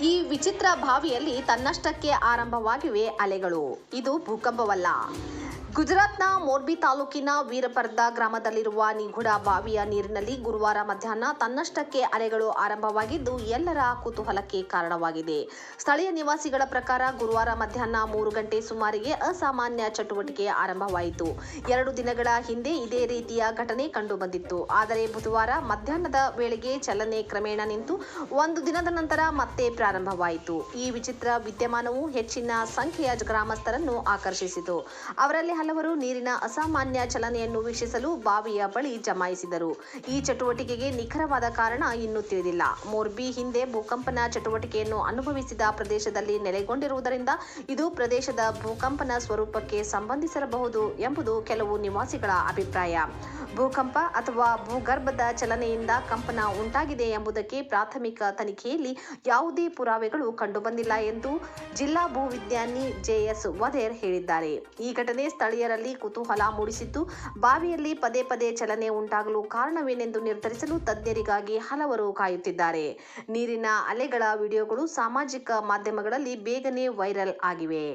ಈ ವಿಚಿತ್ರ ಬಾವಿಯಲ್ಲಿ ತನ್ನಷ್ಟಕ್ಕೆ ಆರಂಭವಾಗಿವೆ ಅಲೆಗಳು. ಇದು ಭೂಕಂಪವಲ್ಲ. ಗುಜರಾತ್ನ ಮೋರ್ಬಿ ತಾಲೂಕಿನ ವೀರಪರ್ದ ಗ್ರಾಮದಲ್ಲಿರುವ ನಿಗೂಢ ಬಾವಿಯ ನೀರಿನಲ್ಲಿ ಗುರುವಾರ ಮಧ್ಯಾಹ್ನ ತನ್ನಷ್ಟಕ್ಕೆ ಅಲೆಗಳು ಆರಂಭವಾಗಿದ್ದು ಎಲ್ಲರ ಕುತೂಹಲಕ್ಕೆ ಕಾರಣವಾಗಿದೆ. ಸ್ಥಳೀಯ ನಿವಾಸಿಗಳ ಪ್ರಕಾರ ಗುರುವಾರ ಮಧ್ಯಾಹ್ನ 3 ಗಂಟೆ ಸುಮಾರಿಗೆ ಅಸಾಮಾನ್ಯ ಚಟುವಟಿಕೆ ಆರಂಭವಾಯಿತು. 2 ದಿನಗಳ ಹಿಂದೆ ಇದೇ ರೀತಿಯ ಘಟನೆ ಕಂಡುಬಂದಿತ್ತು. ಆದರೆ ಬುಧವಾರ ಮಧ್ಯಾಹ್ನದ ವೇಳೆಗೆ ಚಲನೆ ಕ್ರಮೇಣ ನಿಂತು 1 ದಿನದ ನಂತರ ಮತ್ತೆ ಪ್ರಾರಂಭವಾಯಿತು. ಈ ವಿಚಿತ್ರ ವಿದ್ಯಮಾನವು ಹೆಚ್ಚಿನ ಸಂಖ್ಯೆಯ ಗ್ರಾಮಸ್ಥರನ್ನು ಆಕರ್ಷಿಸಿತು. ಅವರಲ್ಲಿ ಹಲವರು ನೀರಿನ ಅಸಾಮಾನ್ಯ ಚಲನೆಯನ್ನು ವೀಕ್ಷಿಸಲು ಬಾವಿಯ ಬಳಿ ಜಮಾಯಿಸಿದರು. ಈ ಚಟುವಟಿಕೆಗೆ ನಿಖರವಾದ ಕಾರಣ ಇನ್ನೂ ತಿಳಿದಿಲ್ಲ. ಮೋರ್ಬಿ ಹಿಂದೆ ಭೂಕಂಪನ ಚಟುವಟಿಕೆಯನ್ನು ಅನುಭವಿಸಿದ ಪ್ರದೇಶದಲ್ಲಿ ನೆಲೆಗೊಂಡಿರುವುದರಿಂದ ಇದು ಪ್ರದೇಶದ ಭೂಕಂಪನ ಸ್ವರೂಪಕ್ಕೆ ಸಂಬಂಧಿಸಿರಬಹುದು ಎಂಬುದು ಕೆಲವು ನಿವಾಸಿಗಳ ಅಭಿಪ್ರಾಯ. ಭೂಕಂಪ ಅಥವಾ ಭೂಗರ್ಭದ ಚಲನೆಯಿಂದ ಕಂಪನ ಉಂಟಾಗಿದೆ ಎಂಬುದಕ್ಕೆ ಪ್ರಾಥಮಿಕ ತನಿಖೆಯಲ್ಲಿ ಯಾವುದೇ ಪುರಾವೆಗಳು ಕಂಡುಬಂದಿಲ್ಲ ಎಂದು ಜಿಲ್ಲಾ ಭೂವಿಜ್ಞಾನಿ ಜೆಎಸ್ ವಧೇರ್ ಹೇಳಿದ್ದಾರೆ. ಈ ಘಟನೆ ಸ್ಥಳೀಯರಲ್ಲಿ ಕುತೂಹಲ ಮೂಡಿಸಿದ್ದು, ಬಾವಿಯಲ್ಲಿ ಪದೇ ಪದೇ ಚಲನೆ ಉಂಟಾಗಲು ಕಾರಣವೇನೆಂದು ನಿರ್ಧರಿಸಲು ತಜ್ಞರಿಗಾಗಿ ಹಲವರು ಕಾಯುತ್ತಿದ್ದಾರೆ. ನೀರಿನ ಅಲೆಗಳ ವಿಡಿಯೋಗಳು ಸಾಮಾಜಿಕ ಮಾಧ್ಯಮಗಳಲ್ಲಿ ಬೇಗನೆ ವೈರಲ್ ಆಗಿವೆ.